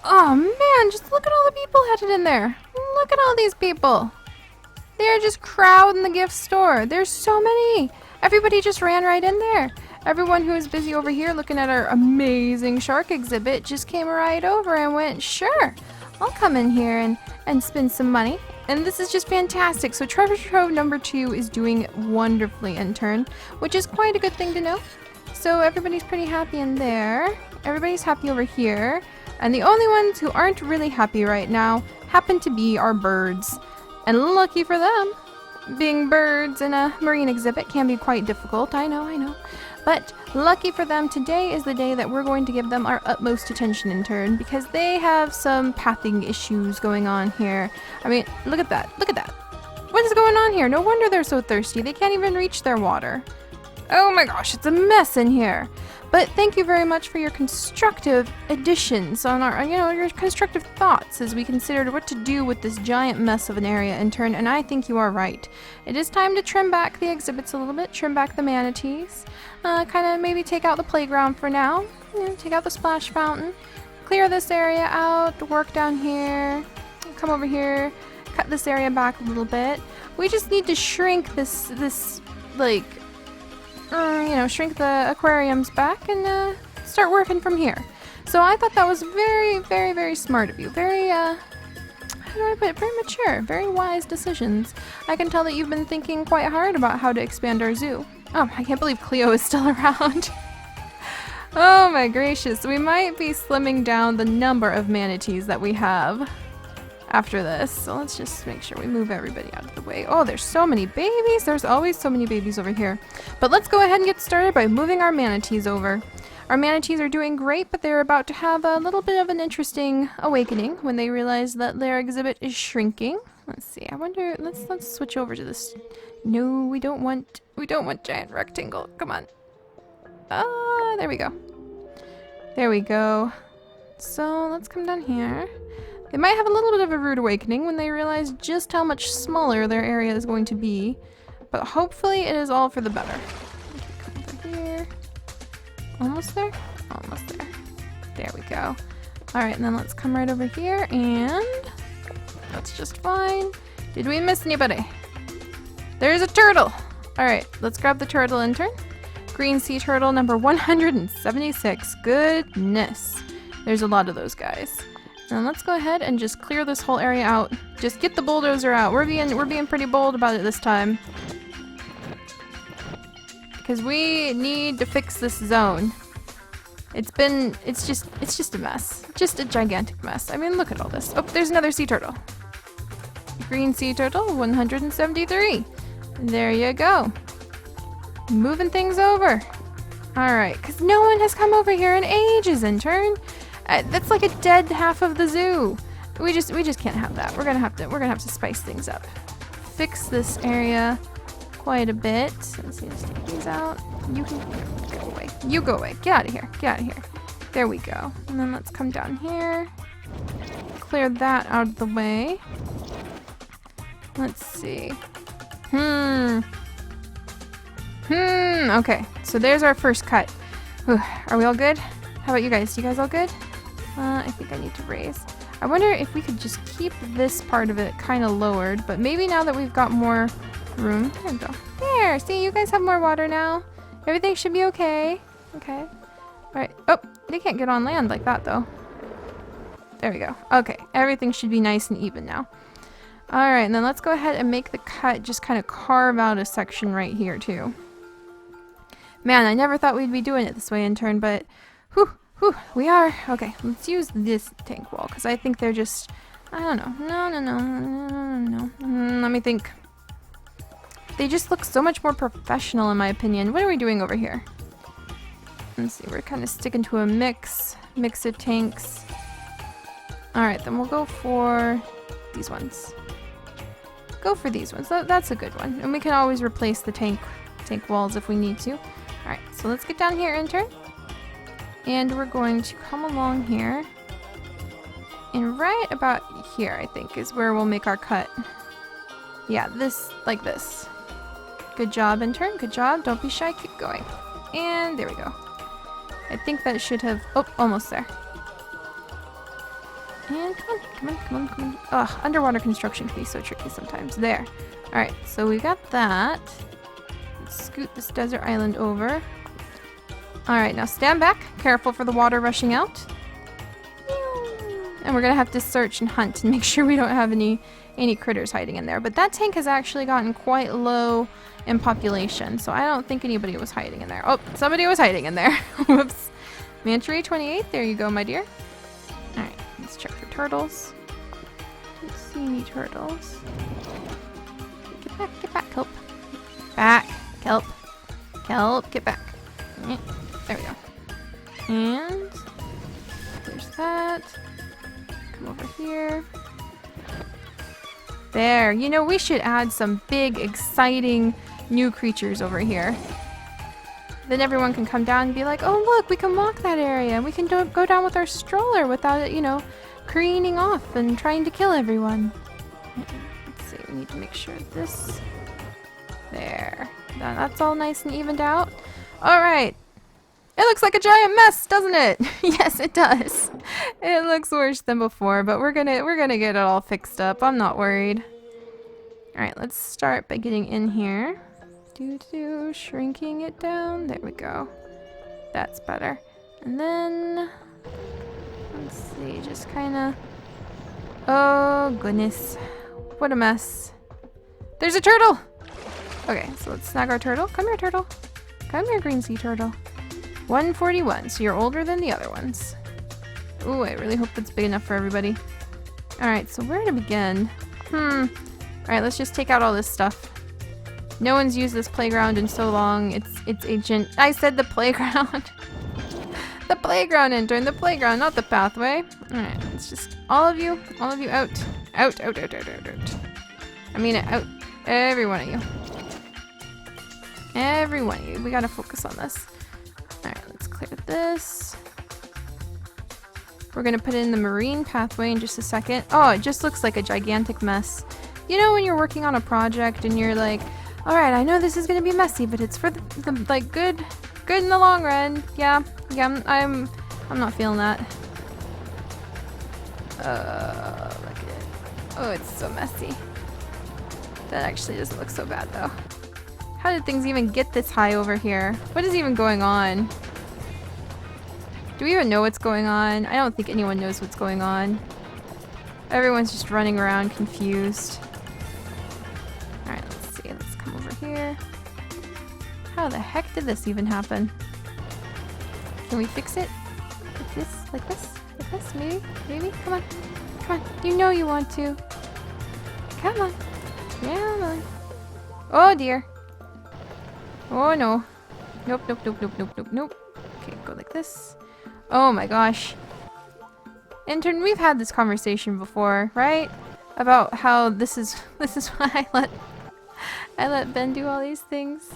Oh man, just look at all the people headed in there. Look at all these people. They're just crowding the gift store. There's so many. Everybody just ran right in there. Everyone who was busy over here looking at our amazing shark exhibit just came right over and went, sure, I'll come in here and spend some money. And this is just fantastic. So Treasure Trove number 2 is doing wonderfully, intern, which is quite a good thing to know. So everybody's pretty happy in there. Everybody's happy over here. And the only ones who aren't really happy right now happen to be our birds. And lucky for them, being birds in a marine exhibit can be quite difficult. I know. But lucky for them, today is the day that we're going to give them our utmost attention, intern, because they have some pathing issues going on here. I mean, look at that. Look at that. What is going on here? No wonder they're so thirsty. They can't even reach their water. Oh my gosh, it's a mess in here. But thank you very much for your constructive additions on our, your constructive thoughts as we considered what to do with this giant mess of an area, intern, and I think you are right. It is time to trim back the exhibits a little bit, trim back the manatees, kind of maybe take out the playground for now, take out the splash fountain, clear this area out, work down here, come over here, cut this area back a little bit. We just need to shrink this like, shrink the aquariums back and start working from here. So I thought that was very, very, very smart of you. Very, how do I put it? Very mature, very wise decisions. I can tell that you've been thinking quite hard about how to expand our zoo. Oh, I can't believe Cleo is still around. Oh my gracious, we might be slimming down the number of manatees that we have after this. So let's just make sure we move everybody out of the way. Oh, there's so many babies. There's always so many babies over here. But let's go ahead and get started by moving our manatees over. Our manatees are doing great, but they're about to have a little bit of an interesting awakening when they realize that their exhibit is shrinking. Let's see. I wonder, let's switch over to this. No, we don't want giant rectangle. Come on. There we go. There we go. So let's come down here. They might have a little bit of a rude awakening when they realize just how much smaller their area is going to be, but hopefully it is all for the better. Come over here. Almost there? Almost there. There we go. Alright, and then let's come right over here, and that's just fine. Did we miss anybody? There's a turtle! Alright, let's grab the turtle, intern. Green sea turtle number 176. Goodness. There's a lot of those guys. And let's go ahead and just clear this whole area out. Just get the bulldozer out. We're being pretty bold about it this time. Because we need to fix this zone. It's just a mess. Just a gigantic mess. I mean, look at all this. Oh, there's another sea turtle. Green sea turtle, 173. There you go. Moving things over. Alright, because no one has come over here in ages, intern. That's like a dead half of the zoo. We just can't have that. We're gonna have to spice things up. Fix this area quite a bit. Let's see, let's take these out. You can go away. You go away. Get out of here. Get out of here. There we go. And then let's come down here. Clear that out of the way. Let's see. Okay. So there's our first cut. Whew. Are we all good? How about you guys? You guys all good? I think I need to raise. I wonder if we could just keep this part of it kind of lowered, but maybe now that we've got more room. There we go. There! See, you guys have more water now. Everything should be okay. Okay. Alright. Oh, they can't get on land like that, though. There we go. Okay. Everything should be nice and even now. Alright, and then let's go ahead and make the cut. Just kind of carve out a section right here, too. Man, I never thought we'd be doing it this way, intern, but whew, we are. Okay, let's use this tank wall, because I think they're just, I don't know. No. Let me think. They just look so much more professional, in my opinion. What are we doing over here? Let's see, we're kind of sticking to a mix of tanks. Alright, then we'll go for these ones. Go for these ones. That's a good one. And we can always replace the tank walls if we need to. Alright, so let's get down here, intern. And we're going to come along here. And right about here, I think, is where we'll make our cut. Yeah, like this. Good job, intern. Good job. Don't be shy. Keep going. And there we go. I think that should have... Oh, almost there. And come on. Ugh, underwater construction can be so tricky sometimes. There. Alright, so we got that. Let's scoot this desert island over. Alright, now stand back. Careful for the water rushing out. And we're gonna have to search and hunt and make sure we don't have any critters hiding in there. But that tank has actually gotten quite low in population, so I don't think anybody was hiding in there. Oh, somebody was hiding in there. Whoops. Manta Ray 28, there you go, my dear. Alright, let's check for turtles. Don't see any turtles. Get back, kelp. Back, kelp. Kelp, get back. Yeah, there we go. And there's that. Come over here. There. You know, we should add some big, exciting new creatures over here. Then everyone can come down and be like, oh look, we can walk that area and we can go down with our stroller without it, you know, careening off and trying to kill everyone. Let's see, we need to make sure this... There. That's all nice and evened out. Alright. It looks like a giant mess, doesn't it? Yes, it does. It looks worse than before, but we're gonna get it all fixed up. I'm not worried. Alright, let's start by getting in here. Shrinking it down. There we go. That's better. And then let's see, just kinda... Oh goodness. What a mess. There's a turtle! Okay, so let's snag our turtle. Come here, turtle. Come here, green sea turtle. 141, so you're older than the other ones. Ooh, I really hope that's big enough for everybody. Alright, so where to begin? Alright, let's just take out all this stuff. No one's used this playground in so long. It's ancient. I said the playground. The playground, intern. The playground, not the pathway. Alright, let's just... All of you out. Out. I mean it, out. Every one of you. Every one of you. We gotta focus on this. Alright, let's clear this. We're gonna put in the marine pathway in just a second. Oh, it just looks like a gigantic mess. You know when you're working on a project and you're like, alright, I know this is gonna be messy, but it's for the like good in the long run. Yeah, I'm not feeling that. Look at it. Oh, it's so messy. That actually doesn't look so bad though. How did things even get this high over here? What is even going on? Do we even know what's going on? I don't think anyone knows what's going on. Everyone's just running around confused. Alright, let's see. Let's come over here. How the heck did this even happen? Can we fix it? Like this? Like this? Like this? Maybe? Maybe? Come on. Come on. You know you want to. Come on. Come on. Oh dear. Oh no. Nope. Okay, go like this. Oh my gosh. Intern, we've had this conversation before, right? About how this is why I let Ben do all these things.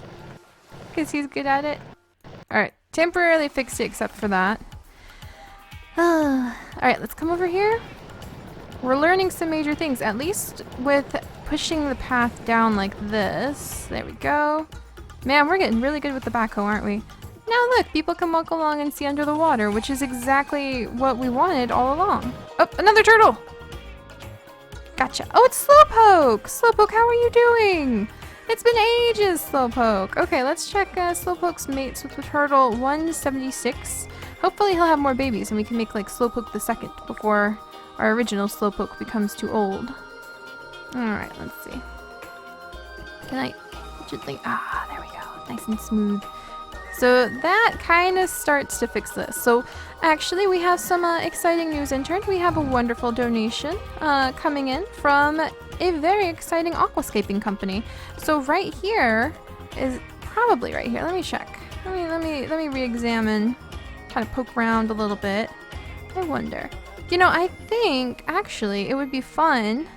Because he's good at it. Alright, temporarily fixed it except for that. Alright, let's come over here. We're learning some major things, at least with pushing the path down like this. There we go. Man, we're getting really good with the backhoe, aren't we? Now look, people can walk along and see under the water, which is exactly what we wanted all along. Oh, another turtle! Gotcha. Oh, it's Slowpoke! Slowpoke, how are you doing? It's been ages, Slowpoke. Okay, let's check Slowpoke's mates with the turtle 176. Hopefully he'll have more babies and we can make like Slowpoke the second before our original Slowpoke becomes too old. Alright, let's see. Can I gently... Ah, there we go. Nice and smooth. So that kind of starts to fix this. So actually we have some exciting news, intern. We have a wonderful donation coming in from a very exciting aquascaping company. So right here is probably right here. Let me check. Let me re-examine, kind of poke around a little bit. I wonder. You know, I think actually it would be fun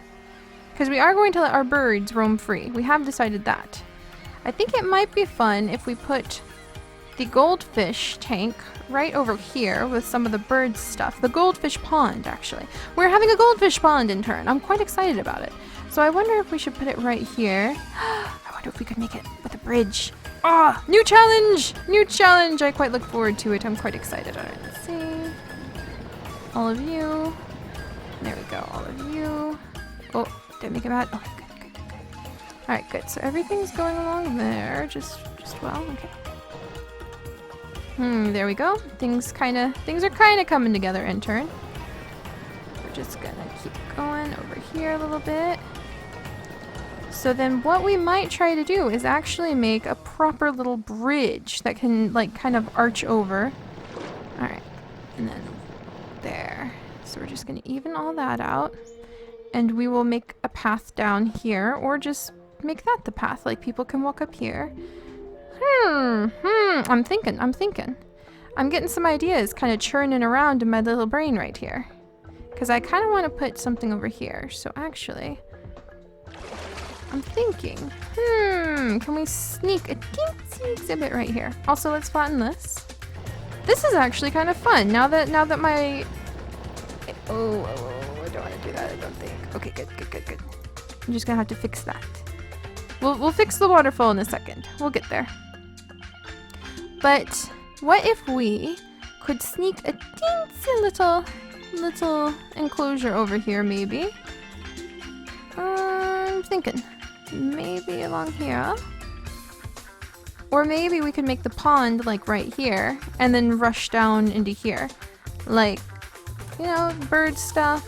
because we are going to let our birds roam free. We have decided that. I think it might be fun if we put the goldfish tank right over here with some of the bird stuff. The goldfish pond, actually. We're having a goldfish pond, intern. I'm quite excited about it. So I wonder if we should put it right here. I wonder if we could make it with a bridge. Ah, oh, new challenge! New challenge! I quite look forward to it. I'm quite excited. All right, let's see. All of you. There we go, all of you. Oh, did I make it mad? Okay, good. Alright, good. So everything's going along there. Just well, okay. There we go. Things are kinda coming together, intern. We're just gonna keep going over here a little bit. So then what we might try to do is actually make a proper little bridge that can like kind of arch over. Alright, and then there. So we're just gonna even all that out. And we will make a path down here, or just make that the path, like people can walk up here. I'm thinking. I'm getting some ideas kind of churning around in my little brain right here. Because I kind of want to put something over here. So actually, I'm thinking, can we sneak a teensy exhibit right here? Also, let's flatten this. This is actually kind of fun. Now that my... Oh, I don't want to do that, I don't think. Okay, good. I'm just going to have to fix that. We'll fix the waterfall in a second. We'll get there. But what if we could sneak a teensy little enclosure over here, maybe? I'm thinking maybe along here. Or maybe we could make the pond like right here and then rush down into here. Like, you know, bird stuff.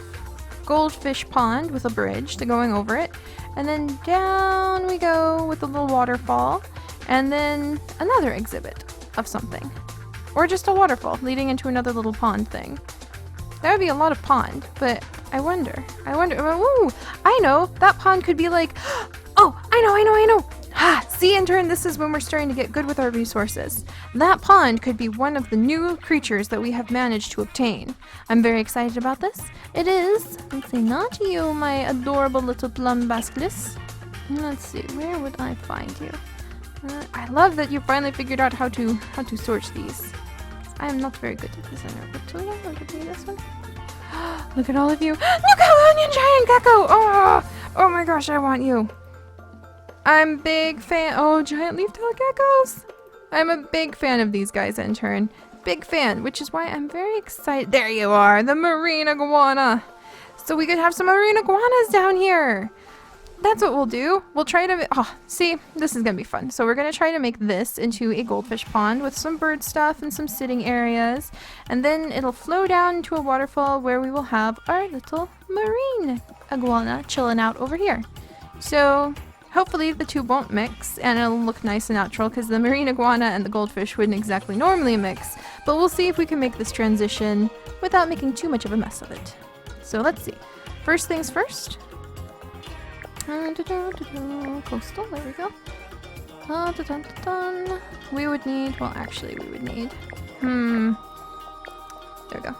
Goldfish pond with a bridge to going over it. And then down we go with a little waterfall. And then another exhibit of something. Or just a waterfall leading into another little pond thing. That would be a lot of pond, but I wonder. Ooh, I know. That pond could be like, oh, I know. See, intern, this is when we're starting to get good with our resources. That pond could be one of the new creatures that we have managed to obtain. I'm very excited about this. It is, let's see, not you, my adorable little plum basilisk. Let's see, where would I find you? I love that you finally figured out how to sort these. I am not very good at this. Would it be this one? Look at all of you. Look how onion giant gecko! Oh my gosh, I want you. I'm big fan. Oh, giant leaf-tailed geckos. I'm a big fan of these guys, intern. Big fan, which is why I'm very excited. There you are, the marine iguana. So we could have some marine iguanas down here. That's what we'll do. We'll try to... Oh, see, this is going to be fun. So we're going to try to make this into a goldfish pond with some bird stuff and some sitting areas. And then it'll flow down into a waterfall where we will have our little marine iguana chilling out over here. So... hopefully the two won't mix and it'll look nice and natural because the marine iguana and the goldfish wouldn't exactly normally mix, but we'll see if we can make this transition without making too much of a mess of it. So let's see. First things first. Coastal, there we go. We would need, well actually we would need, there we go.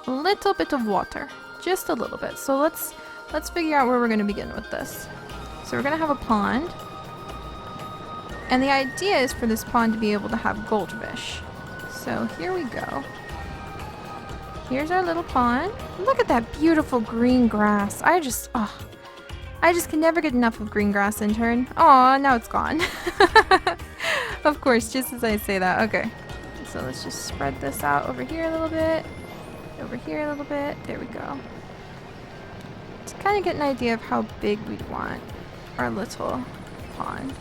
A little bit of water, just a little bit. So let's figure out where we're going to begin with this. So we're going to have a pond. And the idea is for this pond to be able to have goldfish. So here we go. Here's our little pond. Look at that beautiful green grass. I just can never get enough of green grass, intern. Aw, now it's gone. Of course, just as I say that. Okay. So let's just spread this out over here a little bit. Over here a little bit. There we go. To kind of get an idea of how big we'd want our little pond.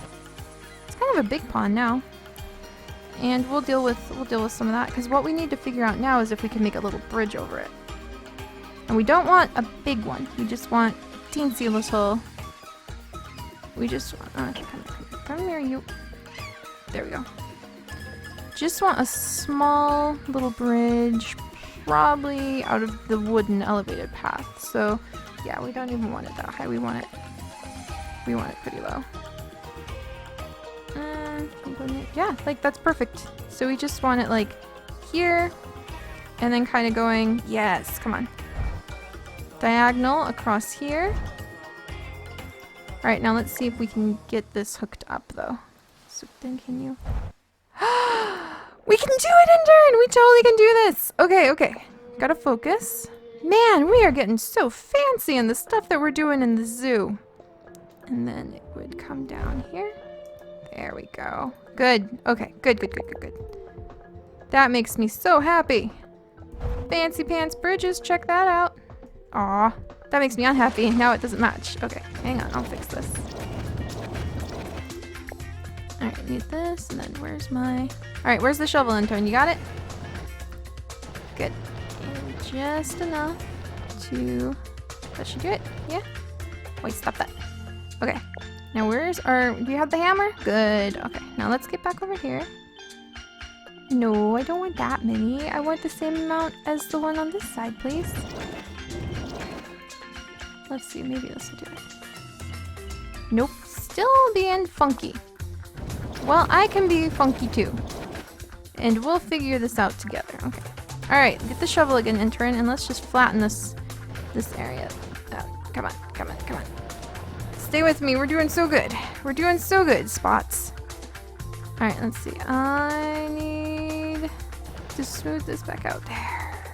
It's kind of a big pond now, and we'll deal with some of that because what we need to figure out now is if we can make a little bridge over it. And we don't want a big one. We just want teensy little. We just want. Come near you. There we go. Just want a small little bridge, probably out of the wooden elevated path. So yeah, we don't even want it that high. We want it pretty low. Yeah, like that's perfect. So we just want it like here and then kind of going, yes, come on. Diagonal across here. All right, now let's see if we can get this hooked up though. So then can you? We can do it, intern! We totally can do this! Okay. Gotta focus. Man, we are getting so fancy in the stuff that we're doing in the zoo. And then it would come down here. There we go. Good. Okay, good. That makes me so happy. Fancy Pants Bridges, check that out. Aw, that makes me unhappy. Now it doesn't match. Okay, hang on, I'll fix this. Alright, need this, and then where's my... Alright, where's the shovel, intern? You got it? Good. And just enough to... That should do it? Yeah? Wait, stop that. Okay. Now where's our... Do you have the hammer? Good. Okay, now let's get back over here. No, I don't want that many. I want the same amount as the one on this side, please. Let's see, maybe this will do it. Nope, still being funky. Well, I can be funky too. And we'll figure this out together. Okay. Alright, get the shovel again, intern, and let's just flatten this area. Come on, come on, come on. Stay with me, we're doing so good. We're doing so good, Spots. Alright, let's see. I need to smooth this back out there.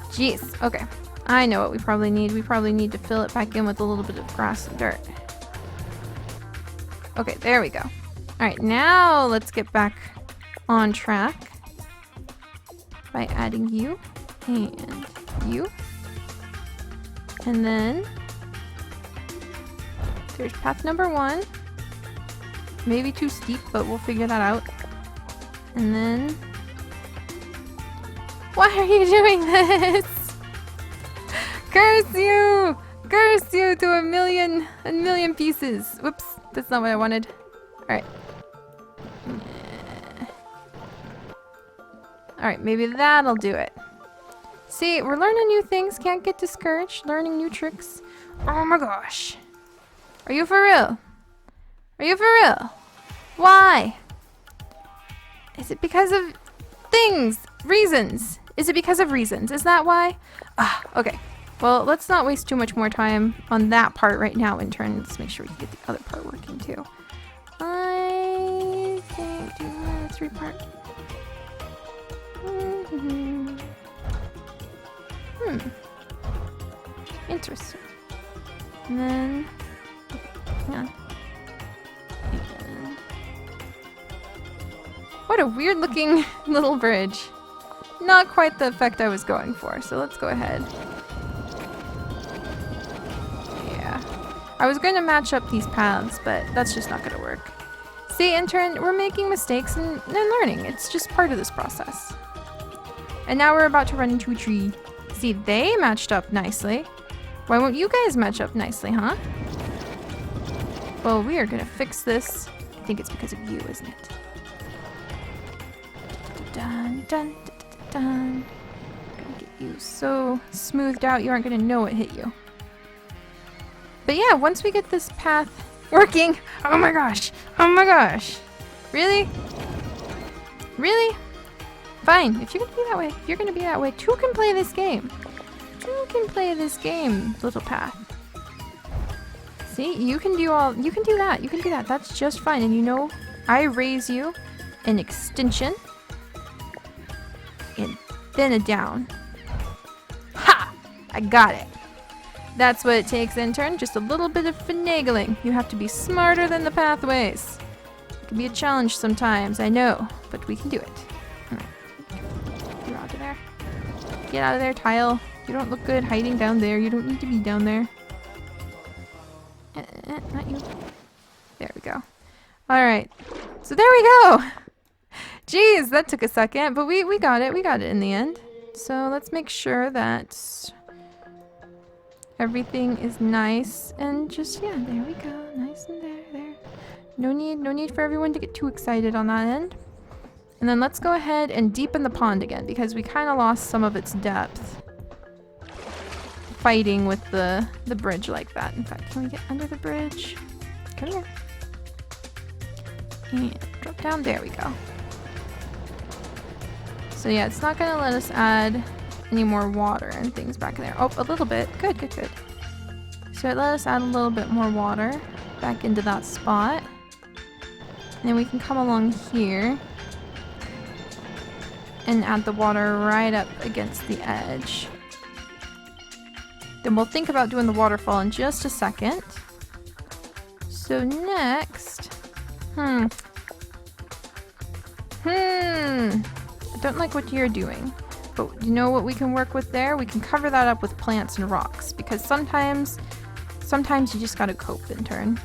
Jeez, okay. I know what we probably need. We probably need to fill it back in with a little bit of grass and dirt. Okay, there we go. Alright, now let's get back on track by adding you and you. And then there's path number 1. Maybe too steep, but we'll figure that out. And then... Why are you doing this? Curse you! Curse you to a million pieces. Whoops, that's not what I wanted. Alright. Alright, maybe that'll do it. See, we're learning new things. Can't get discouraged. Learning new tricks. Oh my gosh. Are you for real? Are you for real? Why? Is it because of things? Reasons? Is it because of reasons? Is that why? Ah, okay. Well, let's not waste too much more time on that part right now, intern. Let's make sure we can get the other part working too. I think... Let's repart. Interesting. And then... Hang on. What a weird looking little bridge. Not quite the effect I was going for, so let's go ahead. Yeah. I was going to match up these paths, but that's just not going to work. See, intern, we're making mistakes and learning. It's just part of this process. And now we're about to run into a tree. See, they matched up nicely. Why won't you guys match up nicely, huh? Well, we are going to fix this. I think it's because of you, isn't it? Dun, dun, dun, dun, dun. Gonna get you so smoothed out you aren't gonna know what hit you. But yeah, once we get this path working, oh my gosh, really? Really? Fine, if you're gonna be that way, you're gonna be that way. Two can play this game. Two can play this game, little path. See, you can do that, that's just fine. And you know, I raise you an extension. And then a down. Ha! I got it. That's what it takes, intern. Just a little bit of finagling. You have to be smarter than the pathways. It can be a challenge sometimes, I know, but we can do it. Alright. Get out of there. Get out of there, tile. You don't look good hiding down there. You don't need to be down there. Not you. There we go. Alright. So there we go! Jeez, that took a second, but we got it. We got it in the end. So let's make sure that everything is nice and just, yeah, there we go. Nice and there. No need for everyone to get too excited on that end. And then let's go ahead and deepen the pond again because we kind of lost some of its depth fighting with the bridge like that. In fact, can we get under the bridge? Come here. And drop down. There we go. So yeah, it's not gonna let us add any more water and things back in there. Oh, a little bit. Good. So it let us add a little bit more water back into that spot. And then we can come along here and add the water right up against the edge. Then we'll think about doing the waterfall in just a second. So next... I don't like what you're doing. But you know what we can work with there? We can cover that up with plants and rocks, because sometimes you just gotta cope, intern.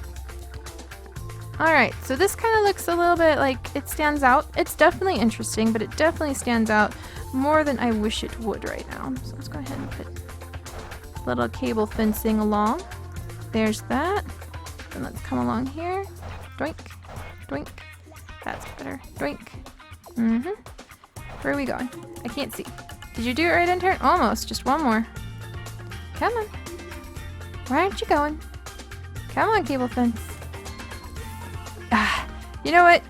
Alright, so this kind of looks a little bit like it stands out. It's definitely interesting, but it definitely stands out more than I wish it would right now. So let's go ahead and put little cable fencing along. There's that. And let's come along here. Doink, doink. That's better. Doink. Where are we going? I can't see. Did you do it right, intern? Almost. Just one more. Come on. Where aren't you going? Come on, cable fence. Ah, you know what?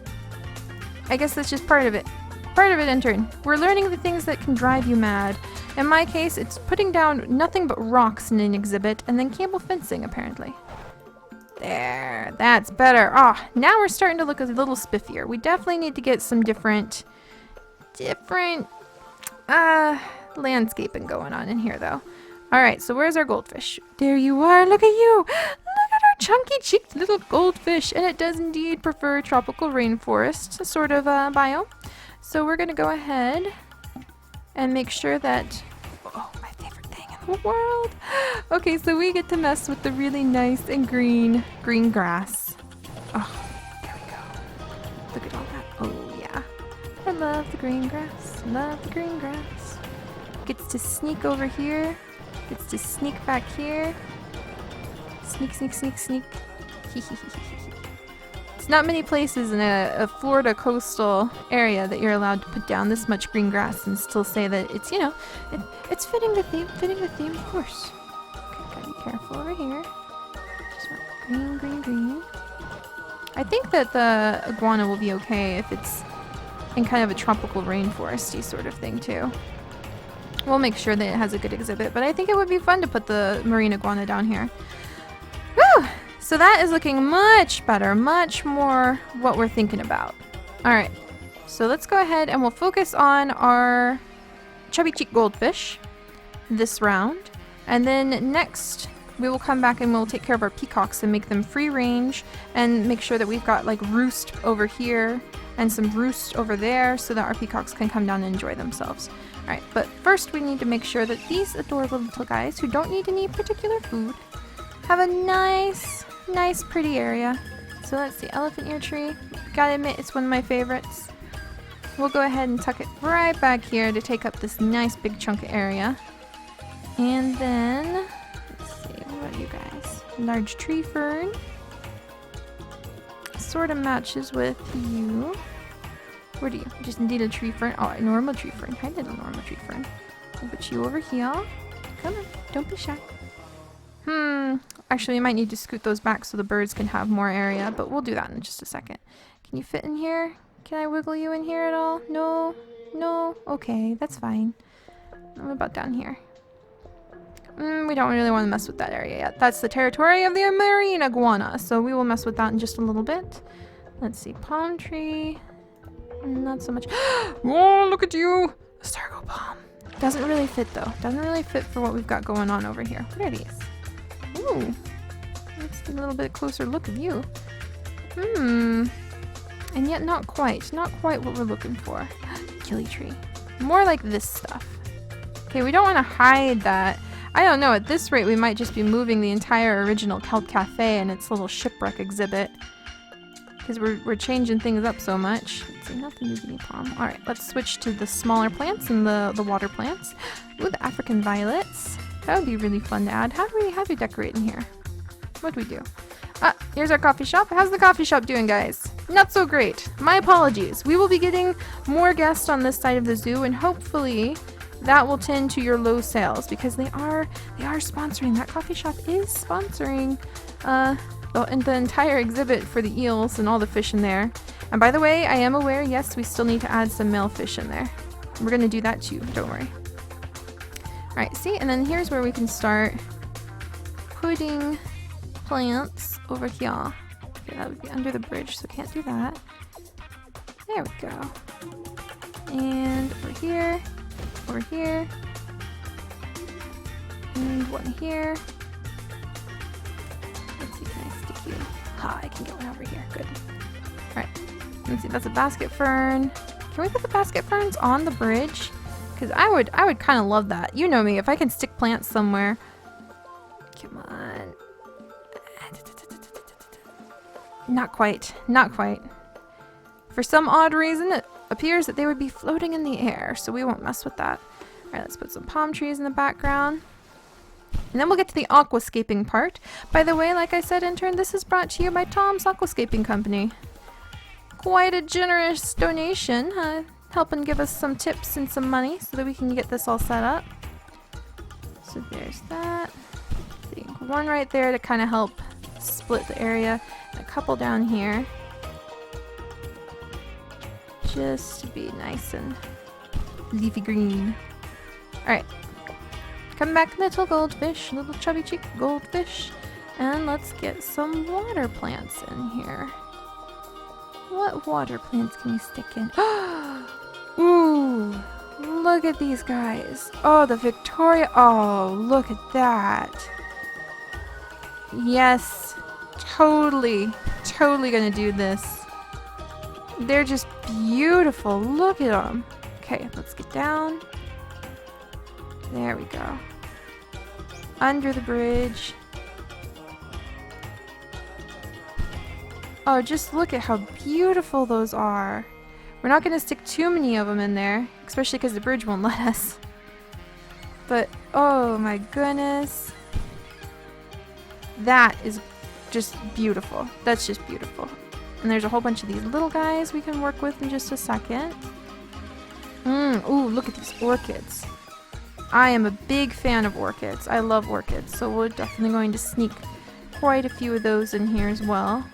I guess that's just part of it. Part of it, intern. We're learning the things that can drive you mad. In my case, it's putting down nothing but rocks in an exhibit and then cable fencing, apparently. There. That's better. Ah, now we're starting to look a little spiffier. We definitely need to get some different landscaping going on in here, though. Alright, so where's our goldfish? There you are. Look at you. Look at our chunky-cheeked little goldfish. And it does indeed prefer tropical rainforest sort of biome. So we're going to go ahead and make sure that... Oh, my favorite thing in the world. Okay, so we get to mess with the really nice and green grass. Oh, there we go. Look at all that. Oh, yeah. I love the green grass. Love the green grass. Gets to sneak over here. Gets to sneak back here. Sneak, sneak, sneak, sneak. It's not many places in a Florida coastal area that you're allowed to put down this much green grass and still say that it's, you know, it's fitting the theme, of course. Okay, gotta be careful over here. Just want green, green, green. I think that the iguana will be okay if it's in kind of a tropical rainforesty sort of thing too. We'll make sure that it has a good exhibit, but I think it would be fun to put the marine iguana down here. Woo! So that is looking much better, much more what we're thinking about. Alright, so let's go ahead and we'll focus on our chubby-cheeked goldfish this round. And then next, we will come back and we'll take care of our peacocks and make them free range and make sure that we've got like roost over here and some roost over there so that our peacocks can come down and enjoy themselves. Alright, but first we need to make sure that these adorable little guys who don't need any particular food have a nice pretty area. So let's see, elephant ear tree. Gotta admit, it's one of my favorites. We'll go ahead and tuck it right back here to take up this nice big chunk of area. And then, let's see, what about you guys? Large tree fern. Sort of matches with you. Where do you? Just need a tree fern. Oh, a normal tree fern. I did a normal tree fern. I'll put you over here. Come on, don't be shy. Actually, we might need to scoot those back so the birds can have more area, but we'll do that in just a second. Can you fit in here? Can I wiggle you in here at all? No? No? Okay, that's fine. What about down here? We don't really want to mess with that area yet. That's the territory of the marine iguana, so we will mess with that in just a little bit. Let's see, palm tree. Not so much. Oh, look at you! A Stargo palm. Doesn't really fit, though. Doesn't really fit for what we've got going on over here. What are these? Ooh, let's get a little bit closer look of you. And yet not quite what we're looking for. Killy tree. More like this stuff. Okay, we don't want to hide that. I don't know, at this rate we might just be moving the entire original Kelp Cafe and its little shipwreck exhibit. Because we're changing things up so much. Let's see, not the New Guinea palm. Alright, let's switch to the smaller plants and the water plants. Ooh, the African violets. That would be really fun to add. How do we decorate in here? What do we do? Ah, here's our coffee shop. How's the coffee shop doing, guys? Not so great. My apologies. We will be getting more guests on this side of the zoo, and hopefully that will tend to your low sales because they are sponsoring. That coffee shop is sponsoring the entire exhibit for the eels and all the fish in there. And by the way, I am aware, yes, we still need to add some male fish in there. We're gonna do that too. Don't worry. Alright, see? And then here's where we can start putting plants over here. Okay, that would be under the bridge, so can't do that. There we go. And over here, and one here. Let's see, can I stick you? Ah, I can get one over here. Good. Alright, let's see, that's a basket fern. Can we put the basket ferns on the bridge? Because I would kind of love that. You know me, if I can stick plants somewhere. Come on. Not quite. Not quite. For some odd reason, it appears that they would be floating in the air, so we won't mess with that. Alright, let's put some palm trees in the background. And then we'll get to the aquascaping part. By the way, like I said, intern, this is brought to you by Tom's Aquascaping Company. Quite a generous donation, helping give us some tips and some money so that we can get this all set up. So there's that. I think one right there to kind of help split the area. And a couple down here. Just to be nice and leafy green. Alright. Come back, little goldfish, little chubby-cheeked goldfish. And let's get some water plants in here. What water plants can we stick in? Ooh, look at these guys. Oh, the Victoria. Oh, look at that. Yes, totally gonna do this. They're just beautiful. Look at them. Okay, let's get down. There we go. Under the bridge. Oh, just look at how beautiful those are. We're not going to stick too many of them in there, especially because the bridge won't let us. But, oh my goodness. That is just beautiful. That's just beautiful. And there's a whole bunch of these little guys we can work with in just a second. Ooh, look at these orchids. I am a big fan of orchids. I love orchids, so we're definitely going to sneak quite a few of those in here as well.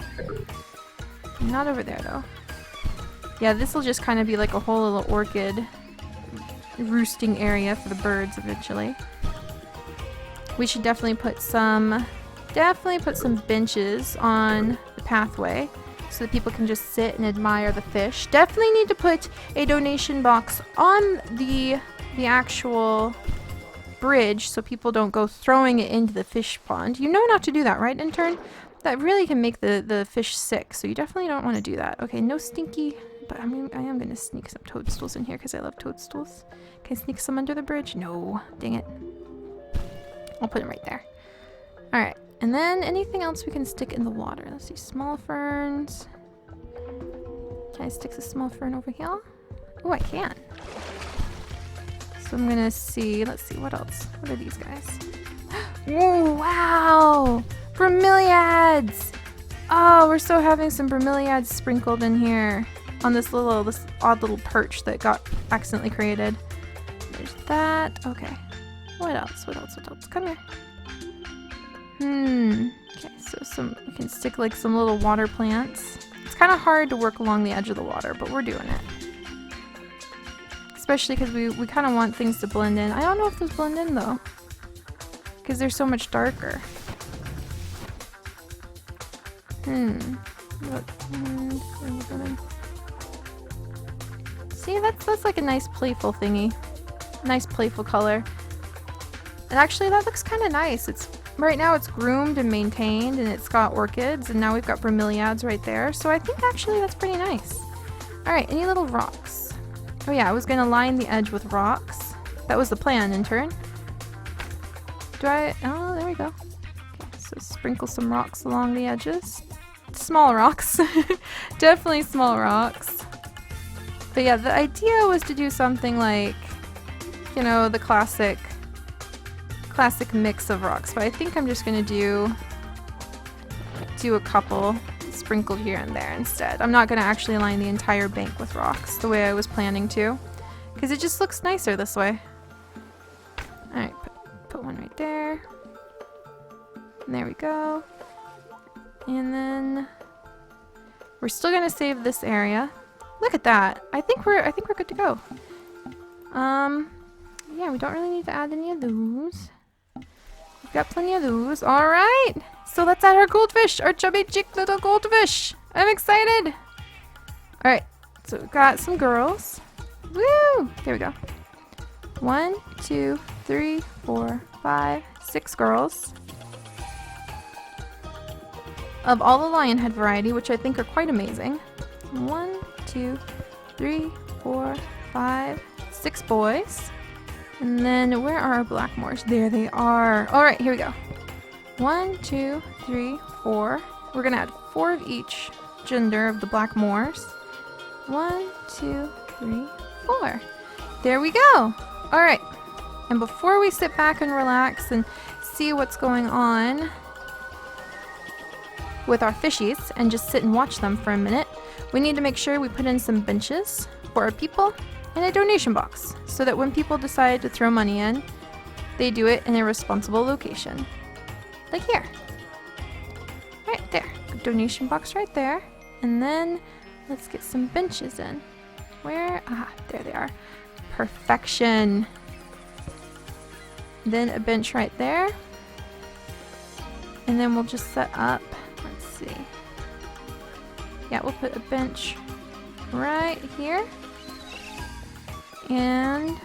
Not over there though. Yeah, this will just kind of be like a whole little orchid roosting area for the birds eventually. We should definitely put some benches on the pathway so that people can just sit and admire the fish. Definitely need to put a donation box on the actual bridge so people don't go throwing it into the fish pond. You know not to do that, right, intern? That really can make the fish sick, so you definitely don't want to do that. Okay, no stinky, but I am going to sneak some toadstools in here because I love toadstools. Can I sneak some under the bridge? No, dang it. I'll put them right there. Alright, and then anything else we can stick in the water? Let's see, small ferns. Can I stick the small fern over here? Oh, I can. So I'm gonna see, let's see, what else? What are these guys? Oh, wow! Bromeliads! Oh, we're still having some bromeliads sprinkled in here on this odd little perch that got accidentally created. There's that. Okay. What else? What else? What else? Come here. Okay, so we can stick like some little water plants. It's kind of hard to work along the edge of the water, but we're doing it. Especially because we kind of want things to blend in. I don't know if those blend in though, because they're so much darker. See, that's like a nice playful thingy. Nice playful color. And actually that looks kind of nice. Right now it's groomed and maintained and it's got orchids and now we've got bromeliads right there. So I think actually that's pretty nice. Alright, any little rocks? Oh yeah, I was going to line the edge with rocks. That was the plan, intern. Oh, there we go. Okay, so sprinkle some rocks along the edges. Small rocks. Definitely small rocks. But yeah, the idea was to do something like, you know, the classic mix of rocks. But I think I'm just going to do a couple sprinkled here and there instead. I'm not going to actually line the entire bank with rocks the way I was planning to, because it just looks nicer this way. Alright, put one right there. And there we go. And then we're still going to save this area. Look at that. I think we're good to go. Yeah, we don't really need to add any of those. We've got plenty of those. Alright! So let's add our goldfish! Our chubby-cheeked little goldfish! I'm excited! Alright, so we've got some girls. Woo! There we go. 1, 2, 3, 4, 5, 6 girls. Of all the lion head variety, which I think are quite amazing. 1, 2, 3, 4, 5, 6 boys. And then where are our blackmores? There they are. All right, here we go. 1, 2, 3, 4. We're gonna add 4 of each gender of the blackmores. 1, 2, 3, 4. There we go. All right. And before we sit back and relax and see what's going on with our fishies and just sit and watch them for a minute, we need to make sure we put in some benches for our people and a donation box so that when people decide to throw money in, they do it in a responsible location. Like here. Right there. A donation box right there. And then let's get some benches in. Where? Ah, there they are. Perfection. Then a bench right there. And then we'll just set up, let's see. Yeah, we'll put a bench right here. And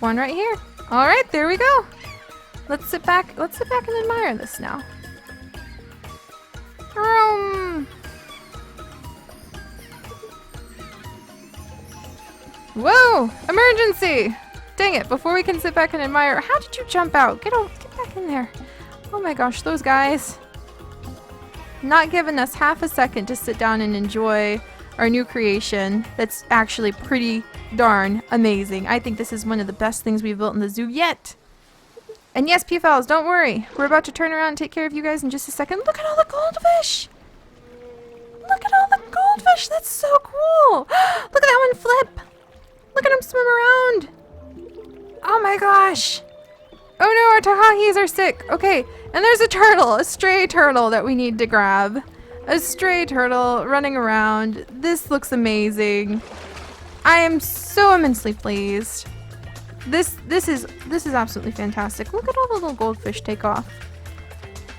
one right here. All right, there we go. Let's sit back and admire this now. Whoa! Emergency! Dang it, before we can sit back and admire, how did you jump out? Get back in there. Oh my gosh, those guys. Not giving us half a second to sit down and enjoy our new creation that's actually pretty darn amazing. I think this is one of the best things we've built in the zoo yet. And yes, P-Fowls, don't worry. We're about to turn around and take care of you guys in just a second. Look at all the goldfish! Look at all the goldfish! That's so cool! Look at that one flip! Look at him swim around! Oh my gosh! Oh no, our tahahis are sick! Okay, and there's a turtle, a stray turtle that we need to grab. A stray turtle running around. This looks amazing. I am so immensely pleased. This is absolutely fantastic. Look at all the little goldfish take off.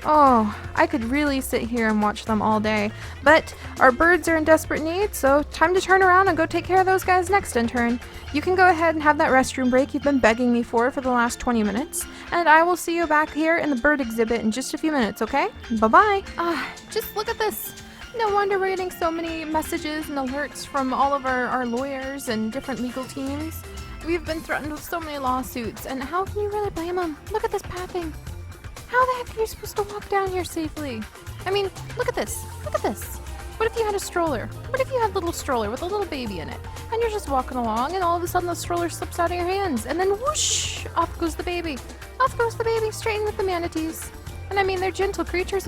Oh, I could really sit here and watch them all day. But our birds are in desperate need, so time to turn around and go take care of those guys next, intern. You can go ahead and have that restroom break you've been begging me for the last 20 minutes. And I will see you back here in the bird exhibit in just a few minutes, okay? Bye-bye. Just look at this. No wonder we're getting so many messages and alerts from all of our lawyers and different legal teams. We've been threatened with so many lawsuits, and how can you really blame them? Look at this pathing. How the heck are you supposed to walk down here safely? I mean, look at this. Look at this. What if you had a stroller? What if you had a little stroller with a little baby in it? And you're just walking along, and all of a sudden the stroller slips out of your hands, and then whoosh, off goes the baby. Off goes the baby, straight in with the manatees. And I mean, they're gentle creatures.